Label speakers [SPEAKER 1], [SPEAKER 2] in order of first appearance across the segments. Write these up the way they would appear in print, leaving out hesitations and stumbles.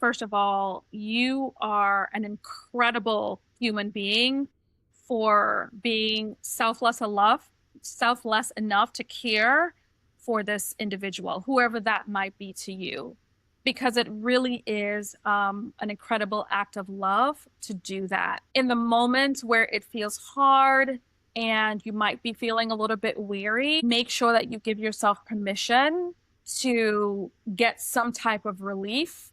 [SPEAKER 1] first of all, you are an incredible human being for being selfless enough to care for this individual, whoever that might be to you, because it really is an incredible act of love to do that. In the moment where it feels hard and you might be feeling a little bit weary, make sure that you give yourself permission to get some type of relief,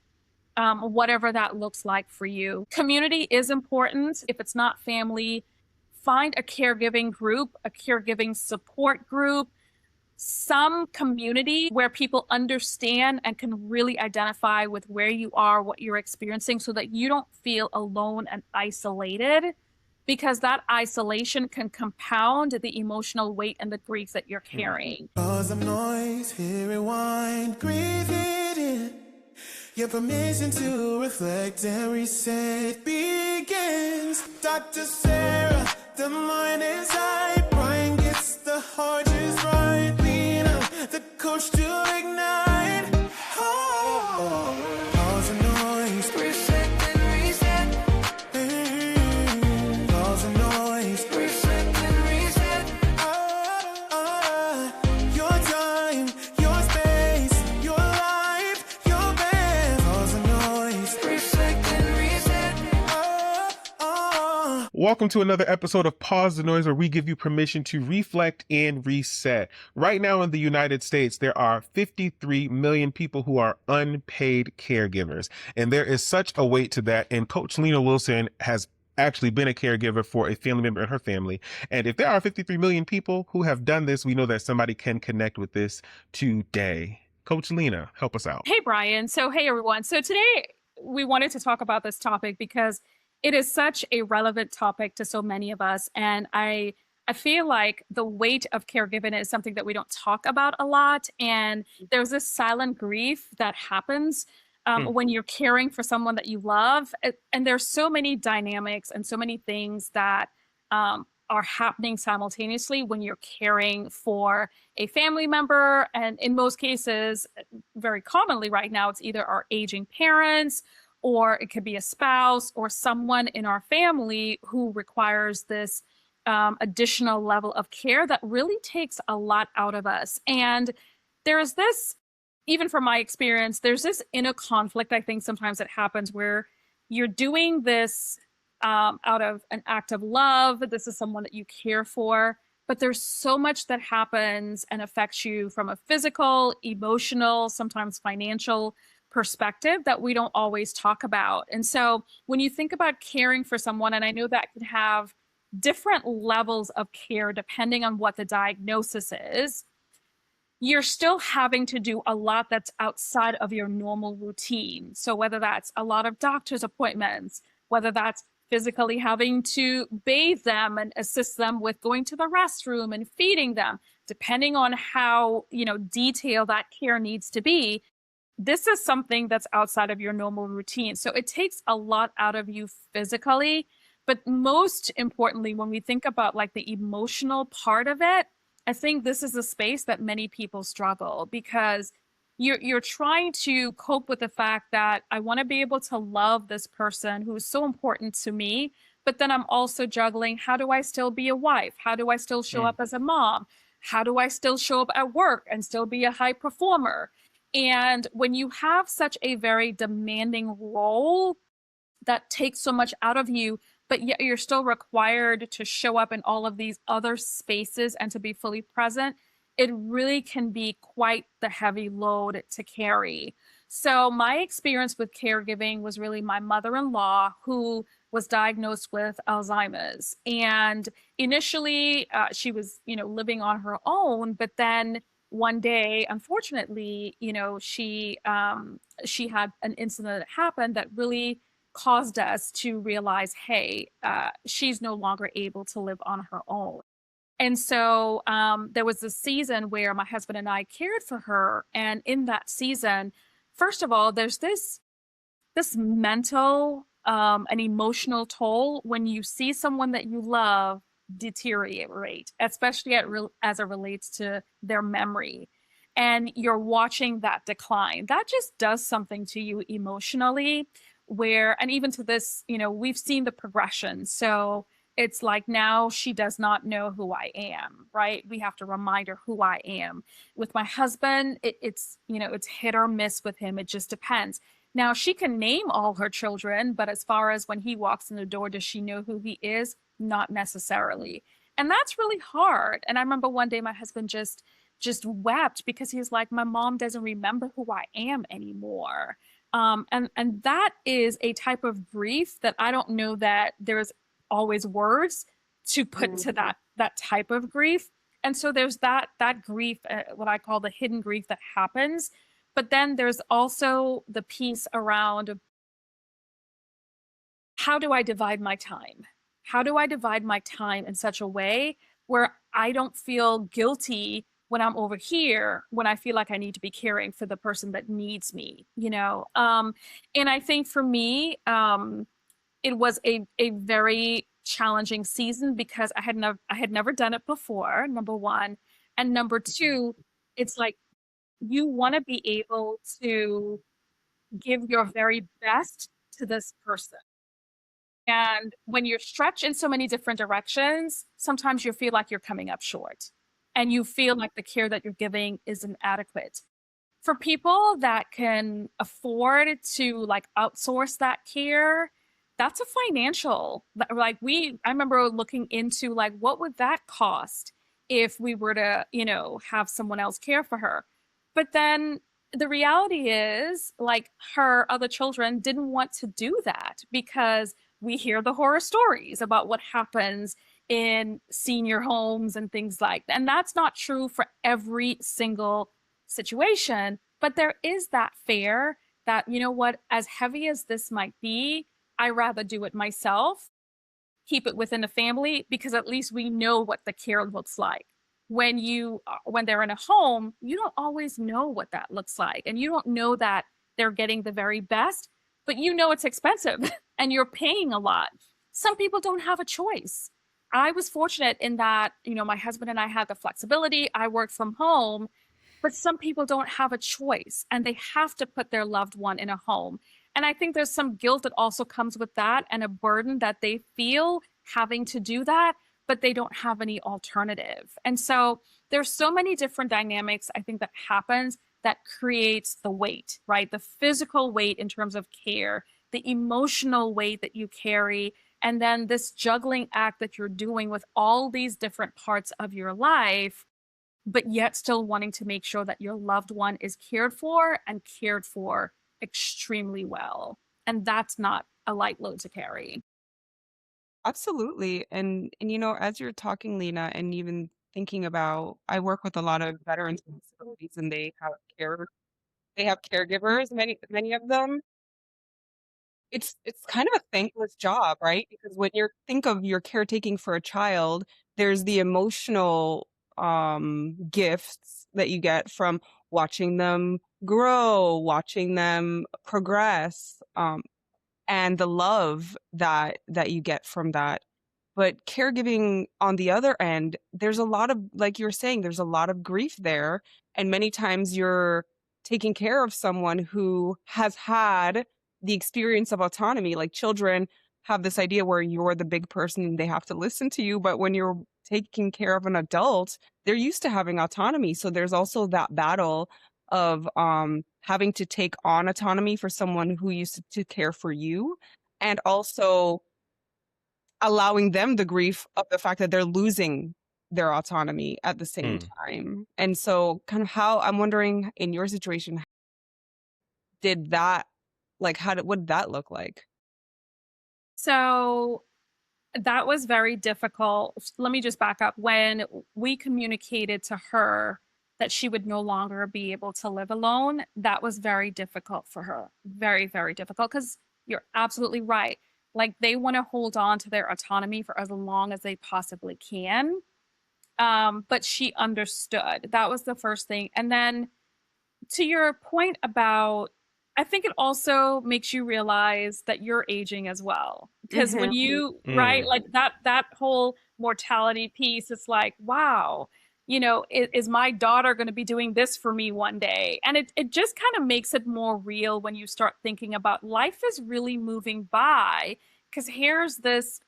[SPEAKER 1] whatever that looks like for you. Community is important. If it's not family, find a caregiving group, a caregiving support group, some community where people understand and can really identify with where you are, what you're experiencing, so that you don't feel alone and isolated, because that isolation can compound the emotional weight and the grief that you're carrying.
[SPEAKER 2] Cause of noise, hear rewind, breathe it in. Your permission to reflect and reset begins. Dr. Saarah, the mind is high. Brian gets the heart just right. Lena, the coach to ignite. Oh, cause of noise, reset and reset. Cause of noise, reset and reset. Your time, your space, your life, your best. Cause of noise, reset and reset.
[SPEAKER 3] Welcome to another episode of Pause the Noise, where we give you permission to reflect and reset. Right now in the United States, there are 53 million people who are unpaid caregivers, and there is such a weight to that. And Coach Lena Wilson has actually been a caregiver for a family member in her family. And if there are 53 million people who have done this, we know that somebody can connect with this today. Coach Lena, help us out.
[SPEAKER 1] Hey, Brian. Hey, everyone. So today we wanted to talk about this topic because it is such a relevant topic to so many of us. And I feel like the weight of caregiving is something that we don't talk about a lot. And there's this silent grief that happens when you're caring for someone that you love. And there's so many dynamics and so many things that are happening simultaneously when you're caring for a family member. And in most cases, very commonly right now, it's either our aging parents, or it could be a spouse or someone in our family who requires this additional level of care that really takes a lot out of us. And there's this, even from my experience, there's this inner conflict, I think sometimes it happens, where you're doing this out of an act of love. This is someone that you care for, but there's so much that happens and affects you from a physical, emotional, sometimes financial perspective that we don't always talk about. And so when you think about caring for someone, and I know that can have different levels of care depending on what the diagnosis is, you're still having to do a lot that's outside of your normal routine. So whether that's a lot of doctor's appointments, whether that's physically having to bathe them and assist them with going to the restroom and feeding them, depending on how, detailed that care needs to be, this is something that's outside of your normal routine. So it takes a lot out of you physically, but most importantly, when we think about like the emotional part of it, I think this is a space that many people struggle, because you're trying to cope with the fact that I want to be able to love this person who is so important to me, but then I'm also juggling, how do I still be a wife? How do I still show up as a mom? How do I still show up at work and still be a high performer? And when you have such a very demanding role that takes so much out of you, but yet you're still required to show up in all of these other spaces and to be fully present, it really can be quite the heavy load to carry. So my experience with caregiving was really my mother-in-law, who was diagnosed with Alzheimer's. And initially she was, living on her own, but then one day, unfortunately, she had an incident that happened that really caused us to realize, hey, she's no longer able to live on her own. And so there was this season where my husband and I cared for her. And in that season, first of all, there's this mental and emotional toll when you see someone that you love deteriorate, especially as it relates to their memory. and you're watching that decline. That just does something to you emotionally, where, and even to this, we've seen the progression. So it's like now she does not know who I am, right? We have to remind her who I am. With my husband, it's hit or miss with him. It just depends. Now she can name all her children, but as far as when he walks in the door, does she know who he is? Not necessarily. And that's really hard. And I remember one day my husband just wept because he was like, my mom doesn't remember who I am anymore. And that is a type of grief that I don't know that there's always words to put to that type of grief. And so there's that grief, what I call the hidden grief that happens. But then there's also the piece around, how do I divide my time? How do I divide my time in such a way where I don't feel guilty when I'm over here, when I feel like I need to be caring for the person that needs me, and I think for me, it was a very challenging season because I had never done it before, number one. And number two, it's like you want to be able to give your very best to this person. And when you're stretched in so many different directions, sometimes you feel like you're coming up short and you feel like the care that you're giving is inadequate. For people that can afford to like outsource that care, that's a financial, I remember looking into like, what would that cost if we were to, have someone else care for her? But then the reality is like her other children didn't want to do that because we hear the horror stories about what happens in senior homes and things like that. And that's not true for every single situation, but there is that fear that, what, as heavy as this might be, I rather do it myself, keep it within the family, because at least we know what the care looks like. When they're in a home, you don't always know what that looks like, and you don't know that they're getting the very best, but it's expensive and you're paying a lot. Some people don't have a choice. I was fortunate in that, my husband and I had the flexibility. I worked from home, but some people don't have a choice and they have to put their loved one in a home. And I think there's some guilt that also comes with that and a burden that they feel having to do that, but they don't have any alternative. And so there's so many different dynamics I think that happens that creates the weight, right? The physical weight in terms of care, the emotional weight that you carry, and then this juggling act that you're doing with all these different parts of your life, but yet still wanting to make sure that your loved one is cared for and cared for extremely well. And that's not a light load to carry.
[SPEAKER 4] Absolutely. And as you're talking, Lena, and even thinking about, I work with a lot of veterans with disabilities and they have caregivers, many of them. It's kind of a thankless job, right? Because when you think of your caretaking for a child, there's the emotional gifts that you get from watching them grow, watching them progress, and the love that you get from that. But caregiving on the other end, there's a lot of, like you're saying, there's a lot of grief there. And many times you're taking care of someone who has had the experience of autonomy. Like children have this idea where you're the big person and they have to listen to you. But when you're taking care of an adult, they're used to having autonomy. So there's also that battle of having to take on autonomy for someone who used to care for you, and also allowing them the grief of the fact that they're losing their autonomy at the same time. And so kind of how, I'm wondering in your situation, did that, like, what did that look like?
[SPEAKER 1] So that was very difficult. Let me just back up. When we communicated to her that she would no longer be able to live alone, that was very difficult for her. Very, very difficult, because you're absolutely right. Like they want to hold on to their autonomy for as long as they possibly can. But she understood. That was the first thing. And then to your point about, I think it also makes you realize that you're aging as well. Because when you, right, like that whole mortality piece, it's like, wow, is my daughter going to be doing this for me one day? And it just kind of makes it more real when you start thinking about life is really moving by, because here's this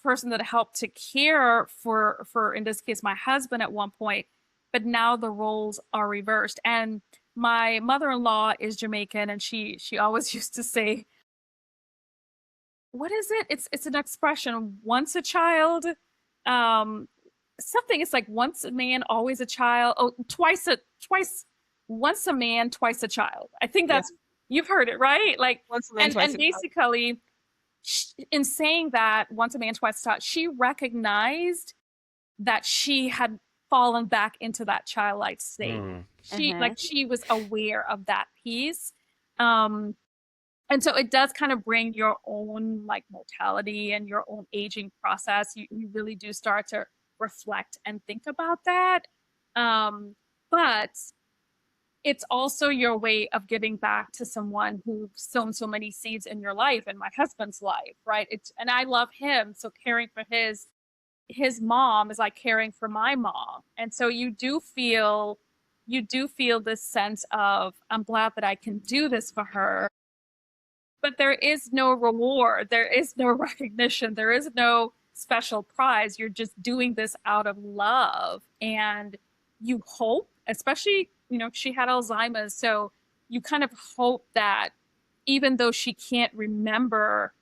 [SPEAKER 1] person that helped to care for in this case my husband at one point, but now the roles are reversed. And my mother-in-law is Jamaican, and she always used to say, what is it? It's an expression, once a child, um, something. It's like once a man, always a child. Oh, twice, once a man, twice a child. I think
[SPEAKER 4] Yeah.
[SPEAKER 1] that's you've heard it, right? Like,
[SPEAKER 4] Once a man, twice
[SPEAKER 1] and
[SPEAKER 4] a child.
[SPEAKER 1] basically, in saying that, once a man, twice a child, she recognized that she had fallen back into that childlike state.
[SPEAKER 3] Mm.
[SPEAKER 1] She was aware of that piece. Um, and so it does kind of bring your own like mortality and your own aging process. You really do start to reflect and think about that. But it's also your way of giving back to someone who's sown so many seeds in your life and my husband's life, right? And I love him, so caring for his mom is like caring for my mom. And so you do feel this sense of, I'm glad that I can do this for her, but there is no reward, there is no recognition, there is no special prize. You're just doing this out of love. And you hope, especially, she had Alzheimer's, so you kind of hope that even though she can't remember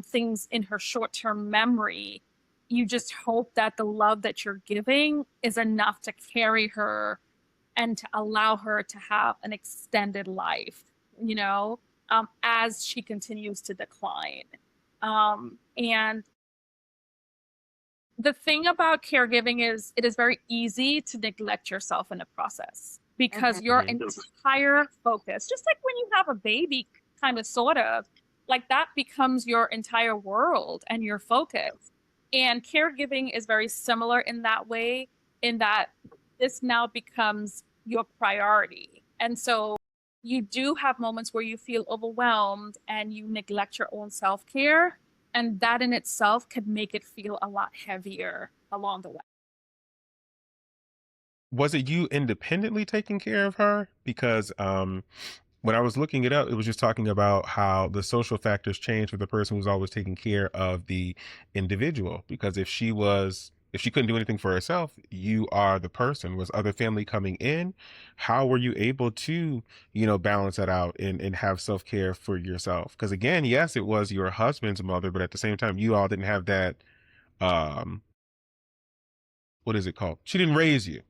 [SPEAKER 1] things in her short-term memory, you just hope that the love that you're giving is enough to carry her and to allow her to have an extended life, as she continues to decline. And the thing about caregiving is it is very easy to neglect yourself in the process, because your entire focus, just like when you have a baby, kind of sort of, like that becomes your entire world and your focus. And caregiving is very similar in that way, in that this now becomes your priority. And so you do have moments where you feel overwhelmed and you neglect your own self-care. And that in itself could make it feel a lot heavier along the way.
[SPEAKER 3] Was it you independently taking care of her? Because when I was looking it up, it was just talking about how the social factors change for the person who's always taking care of the individual. Because if she couldn't do anything for herself, you are the person. Was other family coming in? How were you able to, balance that out and have self-care for yourself? Because again, yes, it was your husband's mother, but at the same time, you all didn't have that, um, what is it called? She didn't raise you,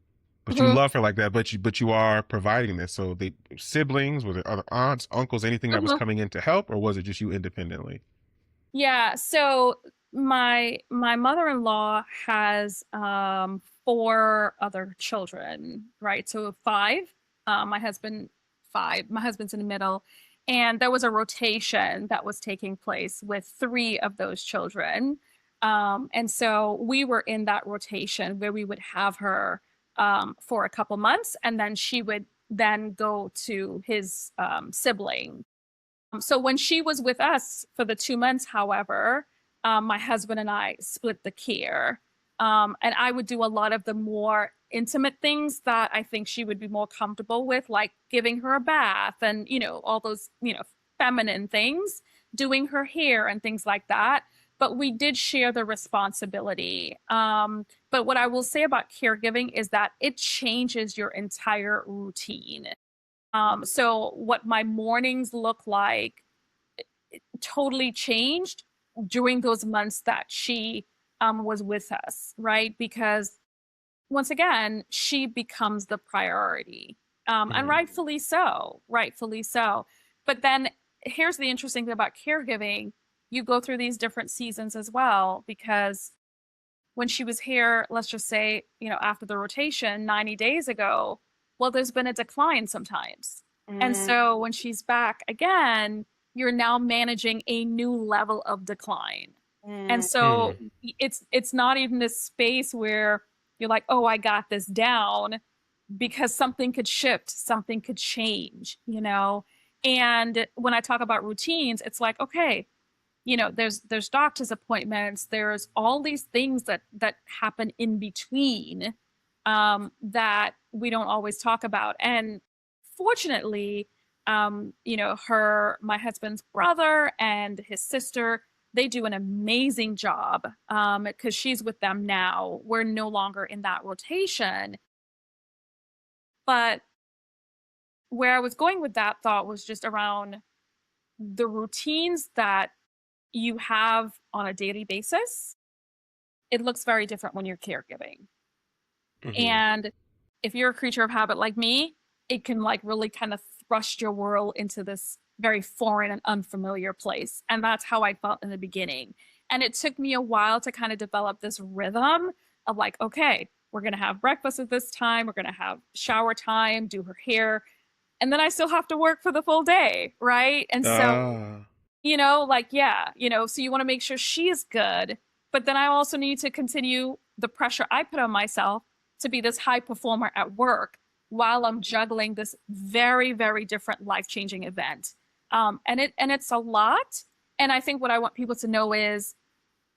[SPEAKER 3] but you
[SPEAKER 1] Mhm,
[SPEAKER 3] love her like that. But you are providing this. So the siblings, was it other aunts, uncles, anything that was
[SPEAKER 1] mhm.
[SPEAKER 3] coming in to help, or was it just you independently?
[SPEAKER 1] Yeah, so my mother-in-law has four other children, right? So five, my husband five, my husband's in the middle. And there was a rotation that was taking place with three of those children. And so we were in that rotation where we would have her for a couple months, and then she would then go to his sibling. So when she was with us for the 2 months, however, my husband and I split the care. And I would do a lot of the more intimate things that I think she would be more comfortable with, like giving her a bath and, all those, feminine things, doing her hair and things like that. But we did share the responsibility. But what I will say about caregiving is that it changes your entire routine. So what my mornings look like totally changed during those months that she was with us, right? Because once again, she becomes the priority, and
[SPEAKER 3] Mm.
[SPEAKER 1] rightfully so, rightfully so. But then here's the interesting thing about caregiving: you go through these different seasons as well, because when she was here, let's just say, after the rotation 90 days ago, well, there's been a decline sometimes. And
[SPEAKER 4] Mm,
[SPEAKER 1] so when she's back again, you're now managing a new level of decline. And
[SPEAKER 4] mm,
[SPEAKER 1] so
[SPEAKER 3] Mm.
[SPEAKER 1] it's not even this space where you're like, oh, I got this down, because something could shift, something could change. And when I talk about routines, it's like, okay, there's doctor's appointments, there's all these things that happen in between, that we don't always talk about. And fortunately, my husband's brother and his sister, they do an amazing job because she's with them now. We're no longer in that rotation. But where I was going with that thought was just around the routines that you have on a daily basis. It looks very different when you're caregiving.
[SPEAKER 3] Hmm.
[SPEAKER 1] And if you're a creature of habit like me, it can like really kind of thrust your world into this very foreign and unfamiliar place. And that's how I felt in the beginning. And it took me a while to kind of develop this rhythm of like, okay, we're going to have breakfast at this time, we're going to have shower time, do her hair, and then I still have to work for the full day, right? And so,
[SPEAKER 3] Ah.
[SPEAKER 1] like, yeah, so you want to make sure she is good, but then I also need to continue the pressure I put on myself to be this high performer at work while I'm juggling this very, very different life-changing event. And it's a lot. And I think what I want people to know is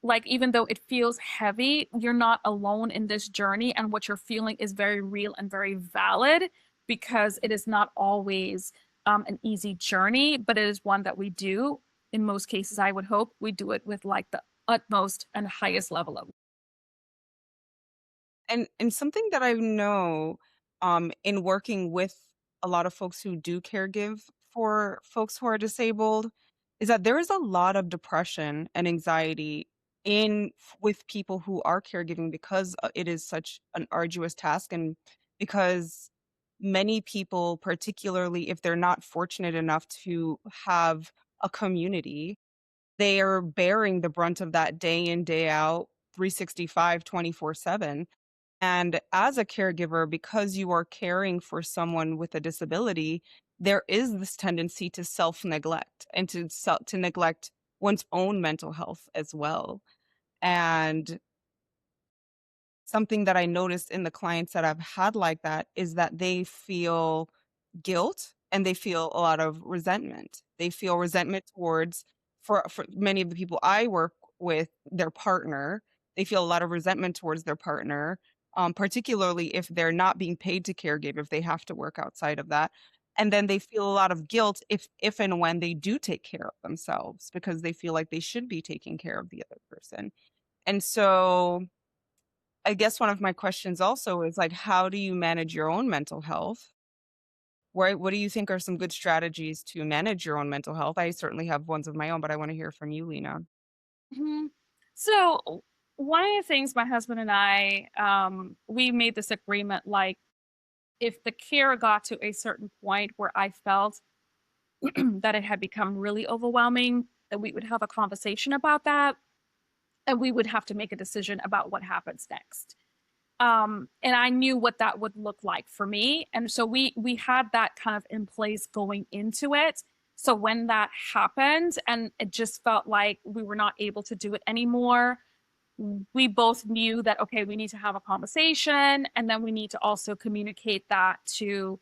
[SPEAKER 1] like, even though it feels heavy, you're not alone in this journey. And what you're feeling is very real and very valid because it is not always an easy journey, but it is one that we do. In most cases, I would hope we do it with like the utmost and highest level of.
[SPEAKER 4] And something that I know, in working with a lot of folks who do caregive for folks who are disabled, is that there is a lot of depression and anxiety with people who are caregiving because it is such an arduous task, and because many people, particularly if they're not fortunate enough to have a community, they are bearing the brunt of that day in, day out, 365, 24/7. And as a caregiver, because you are caring for someone with a disability, there is this tendency to self-neglect and to neglect one's own mental health as well. And something that I noticed in the clients that I've had like that is that they feel guilt and they feel a lot of resentment. They feel resentment towards, for many of the people I work with, their partner. They feel a lot of resentment towards their partner, particularly if they're not being paid to caregive, if they have to work outside of that. And then they feel a lot of guilt if and when they do take care of themselves because they feel like they should be taking care of the other person. And so I guess one of my questions also is like, how do you manage your own mental health? What do you think are some good strategies to manage your own mental health? I certainly have ones of my own, but I want to hear from you, Lena.
[SPEAKER 1] Mhm. So one of the things my husband and I, we made this agreement, like if the care got to a certain point where I felt that it had become really overwhelming, that we would have a conversation about that and we would have to make a decision about what happens next. And I knew what that would look like for me. And so we had that kind of in place going into it. So when that happened and it just felt like we were not able to do it anymore, we both knew that, okay, we need to have a conversation and then we need to also communicate that to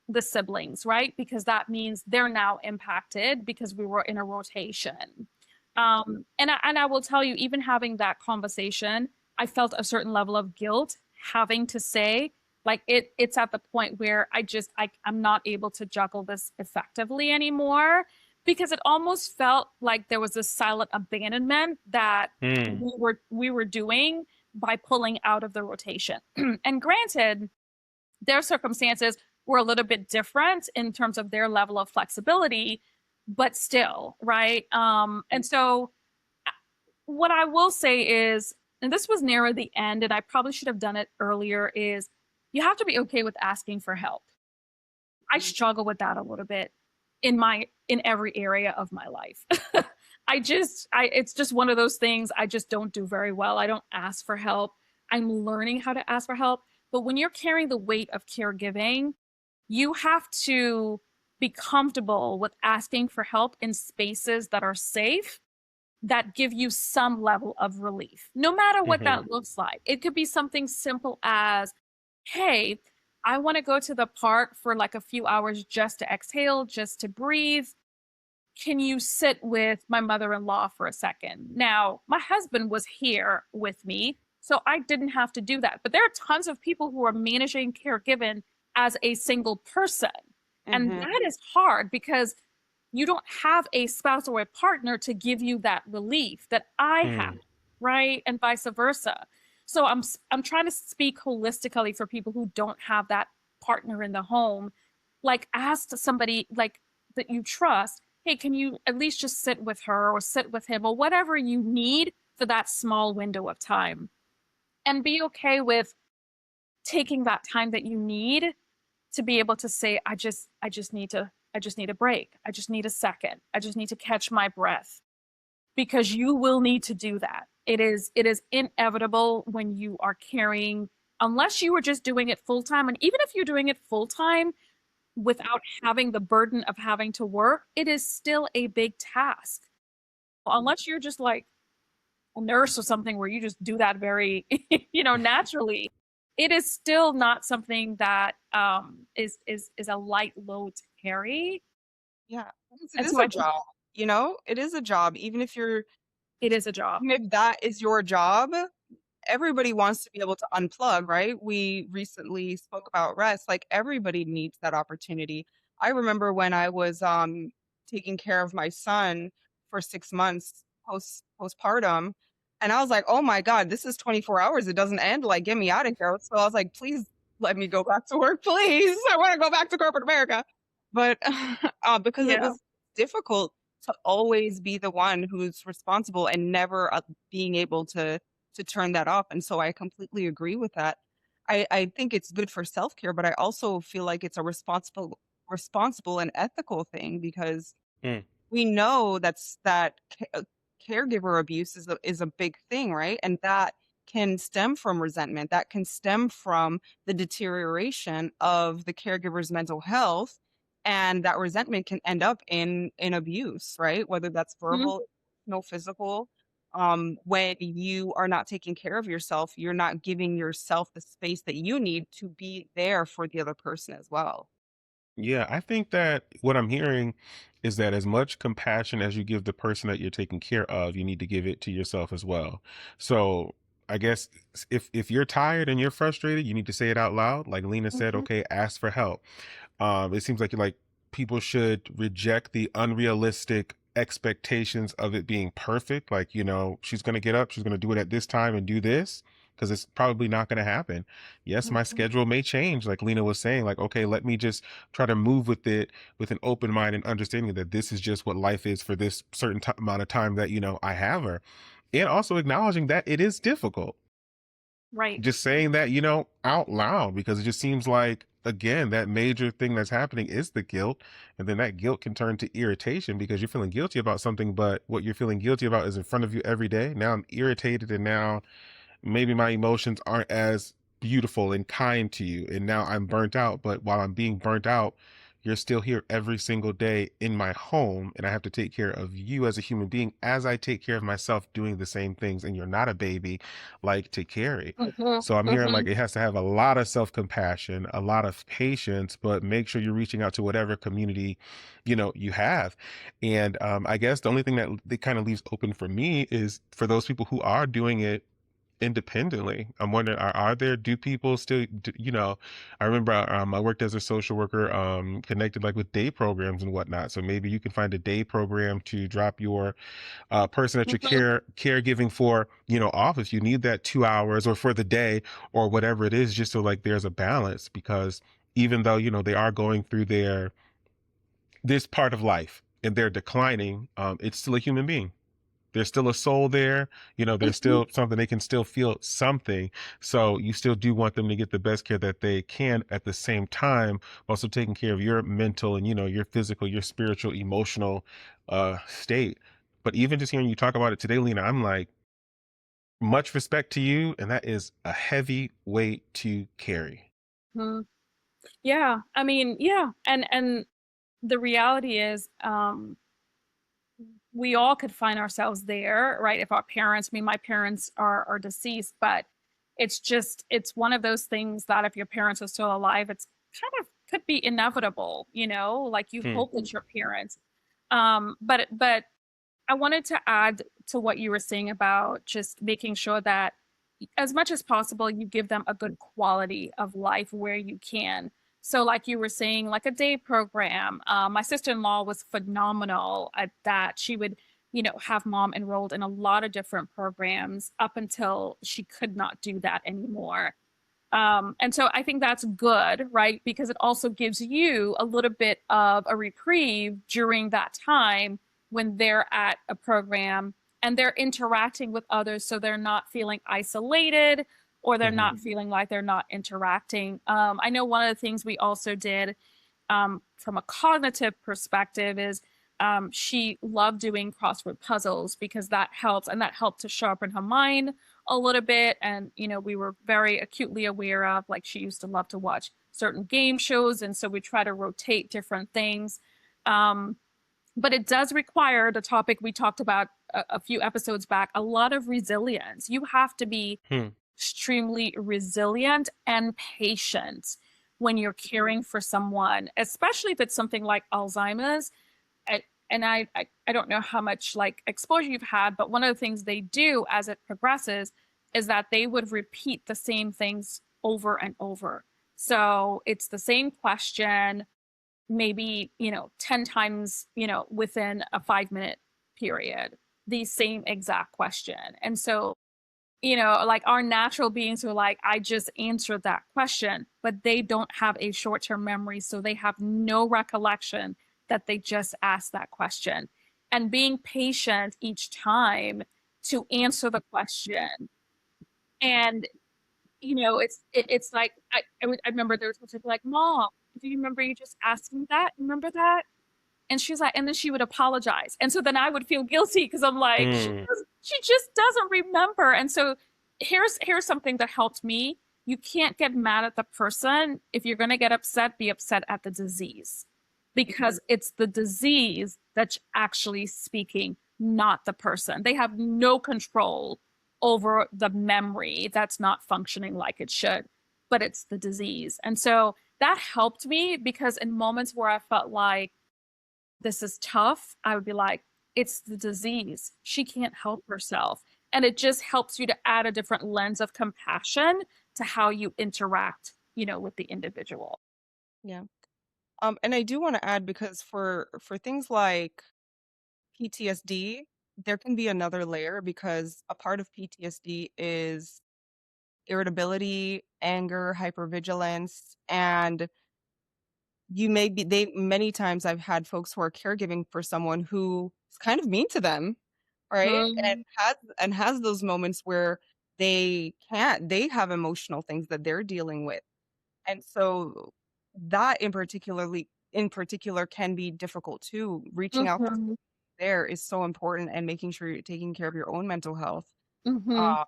[SPEAKER 1] the siblings, right? Because that means they're now impacted because we were in a rotation. And I will tell you, even having that conversation, I felt a certain level of guilt having to say, like it's at the point where I'm not able to juggle this effectively anymore because it almost felt like there was this silent abandonment that
[SPEAKER 3] Mm.
[SPEAKER 1] we were doing by pulling out of the rotation. And granted, their circumstances were a little bit different in terms of their level of flexibility, but still, right? And so what I will say is, and this was nearer the end, and I probably should have done it earlier, is you have to be okay with asking for help. I struggle with that a little bit in every area of my life. It's just one of those things I just don't do very well. I don't ask for help. I'm learning how to ask for help. But when you're carrying the weight of caregiving, you have to be comfortable with asking for help in spaces that are safe, that give you some level of relief, no matter what
[SPEAKER 3] Hmm.
[SPEAKER 1] that looks like. It could be something simple as, hey, I want to go to the park for like a few hours just to exhale, just to breathe. Can you sit with my mother in law for a second? Now, my husband was here with me, So I didn't have to do that. But there are tons of people who are managing caregiving as a single person. And
[SPEAKER 4] Hmm.
[SPEAKER 1] that is hard because you don't have a spouse or a partner to give you that relief that I have,
[SPEAKER 3] Mm,
[SPEAKER 1] right? And vice versa. So I'm trying to speak holistically for people who don't have that partner in the home. Like ask somebody like that you trust, hey, can you at least just sit with her or sit with him or whatever you need for that small window of time and be okay with taking that time that you need to be able to say I just need a break. I just need a second. I just need to catch my breath because you will need to do that. It is inevitable when you are carrying unless you were just doing it full time and even if you're doing it full time without having the burden of having to work, it is still a big task. Unless you're just like a nurse or something where you just do that very, naturally, it is still not something that is a light load to carry.
[SPEAKER 4] Yeah, because it
[SPEAKER 1] And
[SPEAKER 4] is
[SPEAKER 1] so
[SPEAKER 4] a
[SPEAKER 1] I think
[SPEAKER 4] job, it is a job.
[SPEAKER 1] it is a job.
[SPEAKER 4] Even if that is your job, everybody wants to be able to unplug, right? We recently spoke about rest. Like everybody needs that opportunity. I remember when I was taking care of my son for 6 months postpartum, and I was like, oh my God, this is 24 hours. It doesn't end. Like, get me out of here. So I was like, please let me go back to work, please. I want to go back to corporate America. But because it
[SPEAKER 1] Yeah.
[SPEAKER 4] was difficult to always be the one who's responsible and never being able to turn that off. And so I completely agree with that. I think it's good for self-care, but I also feel like it's a responsible and ethical thing because
[SPEAKER 3] mm.
[SPEAKER 4] we know caregiver abuse is a big thing, right? And that can stem from resentment. That can stem from the deterioration of the caregiver's mental health, and that resentment can end up in abuse, right? Whether that's
[SPEAKER 1] Mhm.
[SPEAKER 4] verbal, no physical. When you are not taking care of yourself, you're not giving yourself the space that you need to be there for the other person as well.
[SPEAKER 3] Yeah, I think that what I'm hearing is that as much compassion as you give the person that you're taking care of, you need to give it to yourself as well. So I guess if you're tired and you're frustrated, you need to say it out loud. Like Lena said,
[SPEAKER 1] Mhm.
[SPEAKER 3] okay, ask for help. It seems like people should reject the unrealistic expectations of it being perfect. Like, she's going to get up, she's going to do it at this time and do this because it's probably not going to happen. Yes, my
[SPEAKER 1] Mhm.
[SPEAKER 3] schedule may change, like Lena was saying, like, okay, let me just try to move with it with an open mind and understanding that this is just what life is for this certain amount of time that, I have her. And also acknowledging that it is difficult,
[SPEAKER 1] Right.
[SPEAKER 3] just saying that, out loud, because it just seems like, again, that major thing that's happening is the guilt. And then that guilt can turn to irritation because you're feeling guilty about something, but what you're feeling guilty about is in front of you every day. Now I'm irritated, and now maybe my emotions aren't as beautiful and kind to you. And now I'm burnt out. But while I'm being burnt out, you're still here every single day in my home. And I have to take care of you as a human being as I take care of myself doing the same things. And you're not a baby like to carry.
[SPEAKER 1] Mhm.
[SPEAKER 3] So I'm hearing like
[SPEAKER 1] Mhm.
[SPEAKER 3] it has to have a lot of self compassion, a lot of patience, but make sure you're reaching out to whatever community, you have. And I guess the only thing that kind of leaves open for me is for those people who are doing it independently. I'm wondering, do people still, I remember I worked as a social worker, connected like with day programs and whatnot. So maybe you can find a day program to drop your person that you're
[SPEAKER 1] Mhm.
[SPEAKER 3] caregiving for, off if you need that 2 hours or for the day or whatever it is, just so like there's a balance because even though, they are going through this part of life and they're declining, it's still a human being. There's still a soul there. There's
[SPEAKER 1] Mhm.
[SPEAKER 3] still something they can still feel something. So you still do want them to get the best care that they can at the same time, also taking care of your mental and, your physical, your spiritual, emotional state. But even just hearing you talk about it today, Lena, I'm like, much respect to you. And that is a heavy weight to carry.
[SPEAKER 1] Mhm. Yeah. I mean, yeah. And the reality is, we all could find ourselves there, right? If our parents, I mean, my parents are deceased, but it's one of those things that if your parents are still alive, it's kind of could be inevitable, like you
[SPEAKER 3] Hmm.
[SPEAKER 1] hope that your parents. But I wanted to add to what you were saying about just making sure that as much as possible, you give them a good quality of life where you can. So, like you were saying, like a day program. My sister-in-law was phenomenal at that. She would, have mom enrolled in a lot of different programs up until she could not do that anymore. And so I think that's good, right? Because it also gives you a little bit of a reprieve during that time when they're at a program and they're interacting with others. So they're not feeling isolated or they're
[SPEAKER 3] Hmm.
[SPEAKER 1] not feeling like they're not interacting. I know one of the things we also did from a cognitive perspective is she loved doing crossword puzzles because that helps and that helped to sharpen her mind a little bit. And, we were very acutely aware of like she used to love to watch certain game shows. And so we try to rotate different things. Um, but it does require the topic we talked about a few episodes back, a lot of resilience. You have to be
[SPEAKER 3] Hmm.
[SPEAKER 1] extremely resilient and patient when you're caring for someone, especially if it's something like Alzheimer's. And I don't know how much like exposure you've had, but one of the things they do as it progresses is that they would repeat the same things over and over. So it's the same question, maybe, 10 times, within a 5 minute period, the same exact question. And so, like our natural beings are like, I just answered that question, but they don't have a short term memory. So they have no recollection that they just asked that question. And being patient each time to answer the question. And, it's like, I remember there was something like, Mom, do you remember you just asked me that? Remember that? And she's like, and then she would apologize. And so then I would feel guilty because I'm like,
[SPEAKER 3] Hmm.
[SPEAKER 1] she just doesn't remember. And so here's something that helped me. You can't get mad at the person. If you're gonna get upset, be upset at the disease. Because it's the disease that's actually speaking, not the person. They have no control over the memory that's not functioning like it should, but it's the disease. And so that helped me because in moments where I felt like this is tough, I would be like, it's the disease. She can't help herself. And it just helps you to add a different lens of compassion to how you interact, with the individual.
[SPEAKER 4] Yeah. And I do want to add because for things like PTSD, there can be another layer because a part of PTSD is irritability, anger, hypervigilance, and you may be they many times I've had folks who are caregiving for someone who is kind of mean to them, right?
[SPEAKER 1] Mm,
[SPEAKER 4] And has those moments where they have emotional things that they're dealing with. And so that in particular can be difficult too. Reaching out for
[SPEAKER 1] mhm,
[SPEAKER 4] there is so important and making sure you're taking care of your own mental health.
[SPEAKER 1] mhm,
[SPEAKER 4] Uh,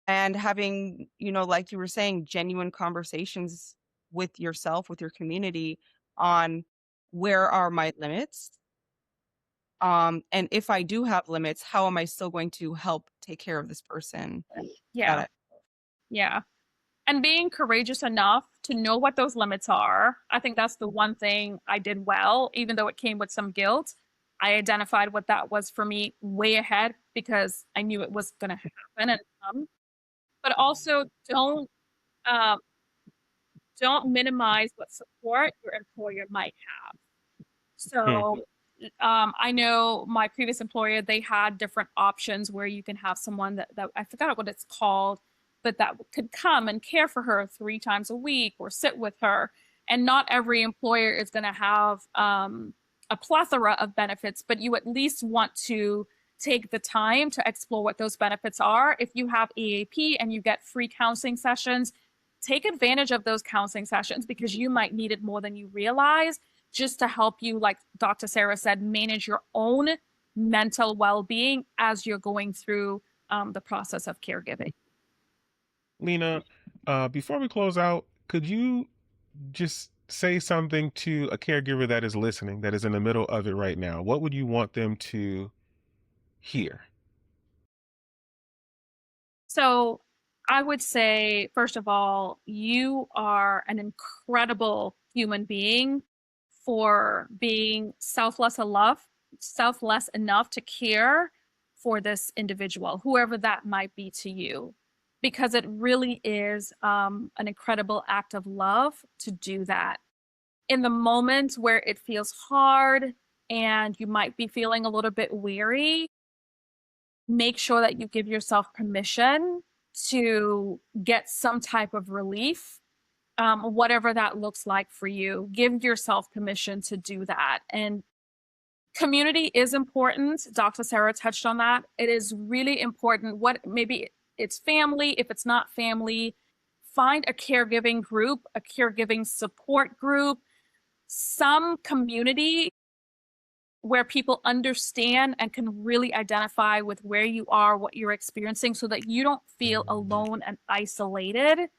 [SPEAKER 4] and having, like you were saying, genuine conversations with yourself, with your community on where are my limits? And if I do have limits, how am I still going to help take care of this person that
[SPEAKER 1] yeah,
[SPEAKER 4] I
[SPEAKER 1] yeah. And being courageous enough to know what those limits are. I think that's the one thing I did well, even though it came with some guilt. I identified what that was for me way ahead because I knew it was going to happen and come. But also uh, don't minimize what support your employer might have.
[SPEAKER 3] Hmm.
[SPEAKER 1] So I know my previous employer, they had different options where you can have someone that I forgot what it's called, but that could come and care for her 3 times a week or sit with her. And not every employer is going to have a plethora of benefits, but you at least want to take the time to explore what those benefits are. If you have EAP and you get free counseling sessions, take advantage of those counseling sessions because you might need it more than you realize just to help you, like Dr. Saarah said, manage your own mental well being as you're going through the process of caregiving.
[SPEAKER 3] Lena, before we close out, could you just say something to a caregiver that is listening, that is in the middle of it right now? What would you want them to hear?
[SPEAKER 1] So I would say, first of all, you are an incredible human being for being selfless enough to care for this individual, whoever that might be to you. because it really is an incredible act of love to do that. In the moment where it feels hard and you might be feeling a little bit weary, make sure that you give yourself permission to get some type of relief, whatever that looks like for you. Give yourself permission to do that. And community is important. Dr. Saarah touched on that. It is really important. What maybe it's family. If it's not family, find a caregiving group, a caregiving support group, some community where people understand and can really identify with where you are, what you're experiencing, so that you don't feel alone and isolated,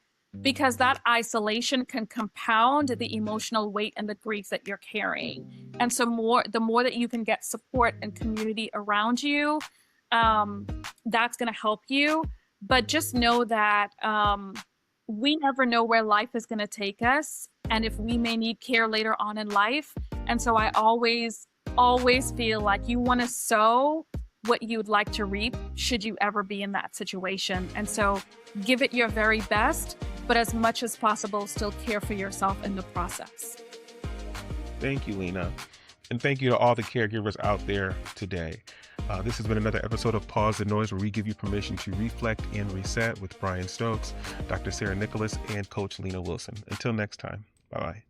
[SPEAKER 1] because that isolation can compound the emotional weight and the grief that you're carrying. And so the more that you can get support and community around you, that's going to help you. But just know that we never know where life is going to take us, and if we may need care later on in life. And so I always feel like you want to sow what you'd like to reap should you ever be in that situation. And so give it your very best, but as much as possible, still care for yourself in the process.
[SPEAKER 3] Thank you, Lena. And thank you to all the caregivers out there today. This has been another episode of Pause the Noise, where we give you permission to reflect and reset with Brian Stokes, Dr. Saarah Nicolas, and Coach Lena Wilson. Until next time, bye-bye.